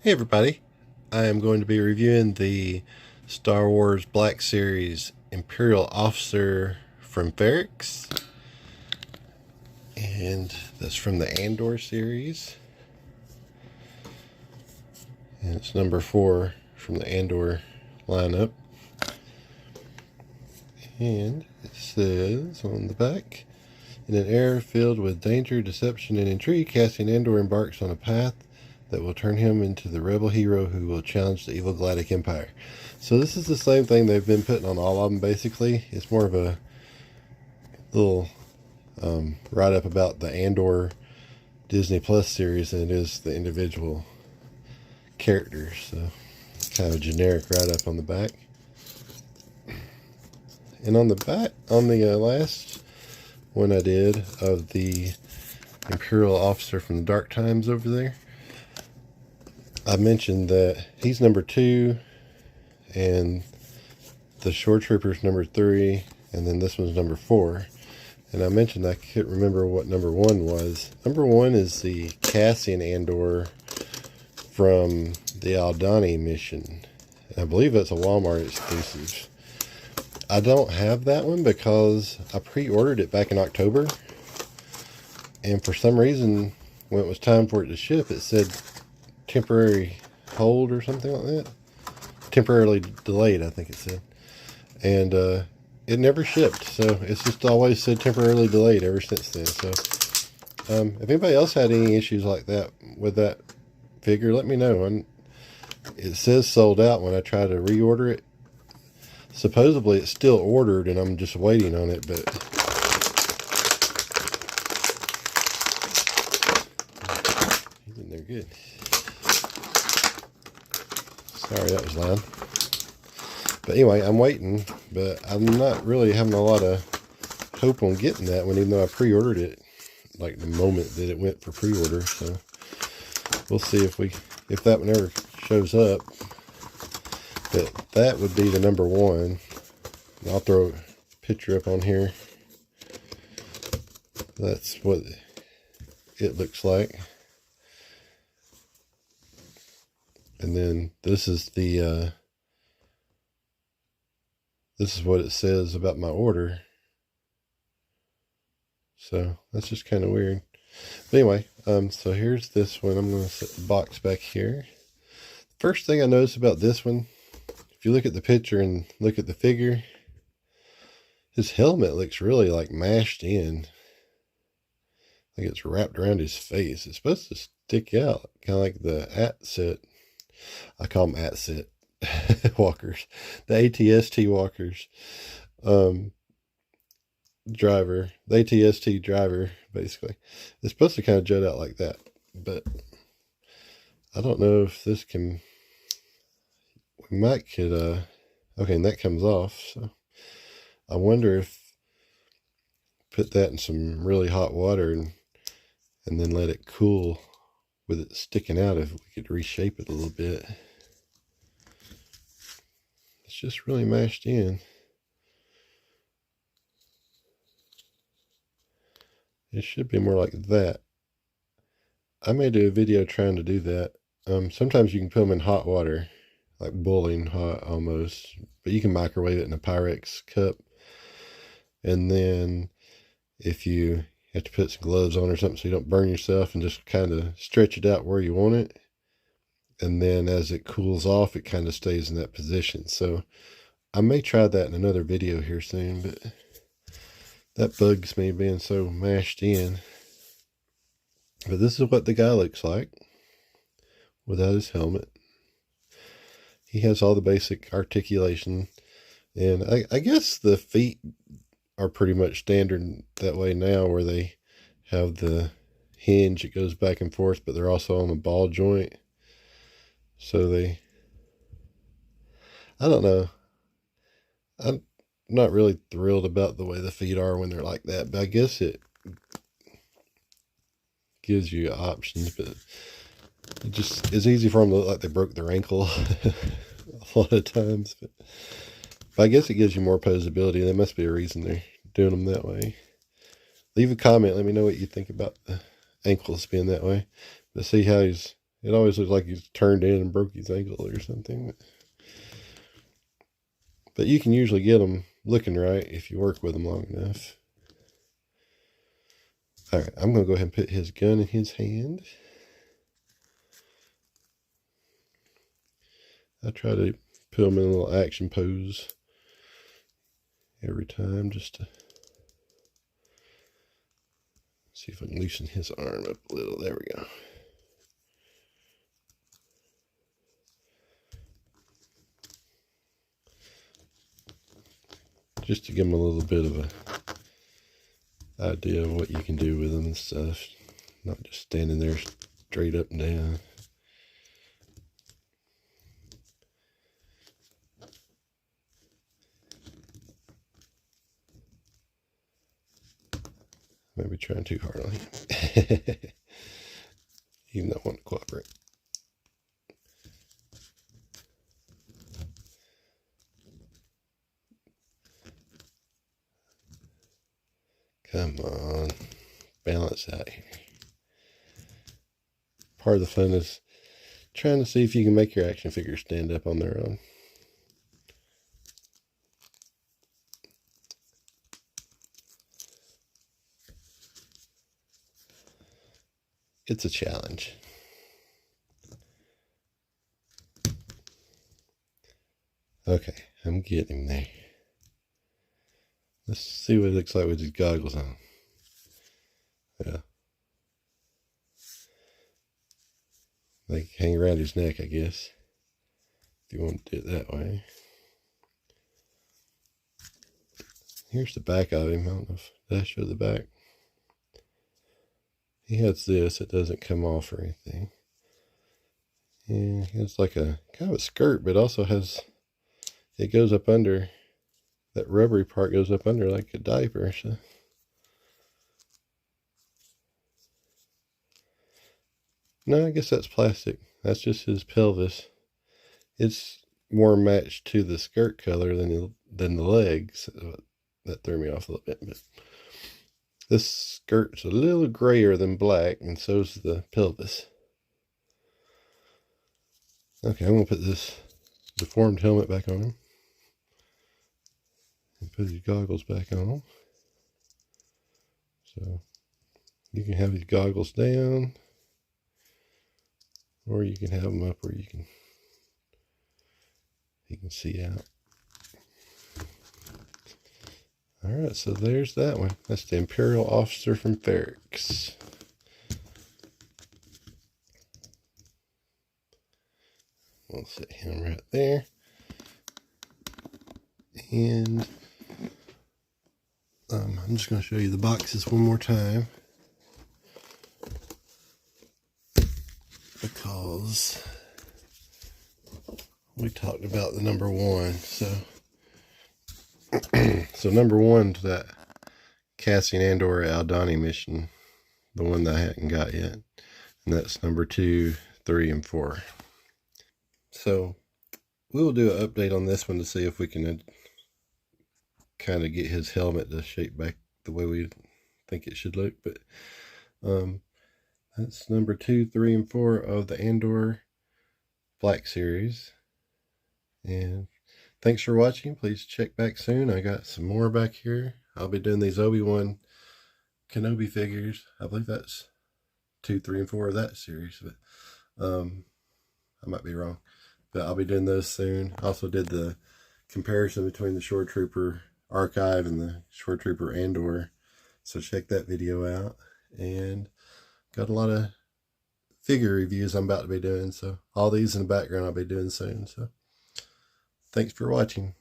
Hey everybody, I am going to be reviewing the Star Wars Black Series Imperial Officer from FERRIX, and that's from the Andor series, and it's number 4 from the Andor lineup. And it says on the back, in an era filled with danger, deception, and intrigue, Cassian Andor embarks on a path that will turn him into the rebel hero who will challenge the evil Galactic Empire. So this is the same thing they've been putting on all of them, basically. It's more of a little write-up about the Andor Disney Plus series than it is the individual characters. So kind of a generic write-up on the back. And on the back, on the last one I did of the Imperial Officer from the Dark Times over there, I mentioned that he's number 2, and the Shore Trooper's number 3, and then this one's number 4. And I mentioned I couldn't remember what number 1 was. Number 1 is the Cassian Andor from the Aldhani mission. I believe that's a Walmart exclusive. I don't have that one because I pre-ordered it back in October, and for some reason when it was time for it to ship, it said temporary hold or something like that. Temporarily delayed, I think it said. And it never shipped, so it's just always said temporarily delayed ever since then. So if anybody else had any issues like that with that figure, let me know. It says sold out when I try to reorder it. Supposedly it's still ordered and I'm just waiting on it, but he's in there good. Sorry, that was loud. But anyway, I'm waiting, but I'm not really having a lot of hope on getting that one, even though I pre-ordered it like the moment that it went for pre-order. So we'll see if that one ever shows up. But that would be the number 1. I'll throw a picture up on here. That's what it looks like. And then this is the this is what it says about my order. So that's just kind of weird. But anyway, so here's this one. I'm going to set the box back here. First thing I noticed about this one, if you look at the picture and look at the figure, his helmet looks really like mashed in. Like it's wrapped around his face. It's supposed to stick out, kind of like the AT-set. I call them AT-set walkers. The ATST walkers. Driver. The ATST driver, basically. It's supposed to kind of jut out like that. But I don't know if this can... We might could... Okay, and that comes off. So I wonder if... Put that in some really hot water and then let it cool with it sticking out, if we could reshape it a little bit. It's just really mashed in. It should be more like that. I may do a video trying to do that. Sometimes you can put them in hot water, like boiling hot almost, but you can microwave it in a Pyrex cup. And then if you have to put some gloves on or something so you don't burn yourself, and just kind of stretch it out where you want it. And then as it cools off, it kind of stays in that position. So I may try that in another video here soon, but that bugs me being so mashed in. But this is what the guy looks like without his helmet. He has all the basic articulation. And I guess the feet are pretty much standard that way now, where they have the hinge that goes back and forth, but they're also on the ball joint. So I don't know. I'm not really thrilled about the way the feet are when they're like that, but I guess it gives you options, but it just is easy for them to look like they broke their ankle a lot of times. But I guess it gives you more posability. There must be a reason they're doing them that way. Leave a comment. Let me know what you think about the ankles being that way. But see how he's It always looks like he's turned in and broke his ankle or something. But you can usually get them looking right if you work with them long enough. Alright, I'm going to go ahead and put his gun in his hand. I try to put him in a little action pose every time just to see if I can loosen his arm up a little. There we go. Just to give him a little bit of a idea of what you can do with them and stuff. Not just standing there straight up and down. Maybe trying too hard on him. He's not wanting to cooperate. Come on. Balance out here. Part of the fun is trying to see if you can make your action figures stand up on their own. It's a challenge. Okay, I'm getting him there. Let's see what it looks like with his goggles on. Yeah. They hang around his neck, I guess, if you want to do it that way. Here's the back of him. I don't know if did I show the back. He has this. It doesn't come off or anything. And it's like a kind of a skirt, but also has, it goes up under, that rubbery part goes up under like a diaper. So. No, I guess that's plastic. That's just his pelvis. It's more matched to the skirt color than the legs. That threw me off a little bit. But this skirt's a little grayer than black, and so's the pelvis. Okay, I'm going to put this deformed helmet back on him. And put his goggles back on him. So you can have his goggles down, or you can have them up where you can see out. Alright, so there's that one. That's the Imperial Officer from FERRIX. We'll set him right there. And I'm just going to show you the boxes one more time, because we talked about the number one. So number one to that Cassian Andor Aldani mission, the one that I hadn't got yet, and that's number 2, 3, and 4. So we'll do an update on this one to see if we can kind of get his helmet to shape back the way we think it should look. But that's number 2, 3, and 4 of the Andor Black Series. And thanks for watching. Please check back soon. I got some more back here. I'll be doing these Obi-Wan Kenobi figures. I believe that's 2, 3, and 4 of that series, but I might be wrong. But I'll be doing those soon. I also did the comparison between the Shore Trooper Archive and the Shore Trooper Andor. So check that video out. And got a lot of figure reviews I'm about to be doing. So all these in the background I'll be doing soon. So thanks for watching.